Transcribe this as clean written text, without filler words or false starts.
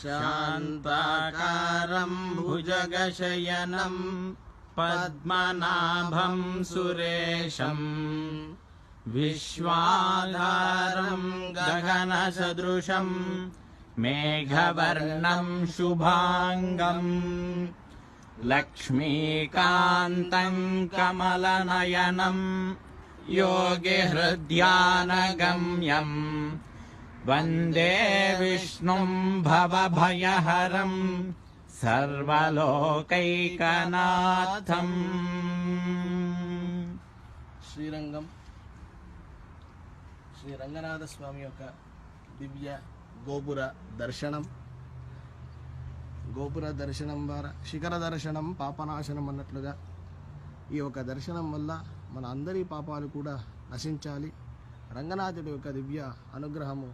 శాంతాకారం భుజగశయనం పద్మనాభం సురేశం విశ్వాధారం గగనసదృశం మేఘవర్ణం శుభాంగం లక్ష్మీకాంతం కమలనయనం యోగిహృద్యానగమ్యం వందే విష్ణుం భవభయహరం సర్వలోకైకనాథం. శ్రీరంగం శ్రీ రంగనాథ స్వామి యొక్క దివ్య గోపుర దర్శనం. గోపుర దర్శనం ద్వారా శిఖర దర్శనం పాపనాశనం అన్నట్లుగా ఈ యొక్క దర్శనం వల్ల మన అందరి పాపాలు కూడా నశించాలి. రంగనాథుడి యొక్క దివ్య అనుగ్రహము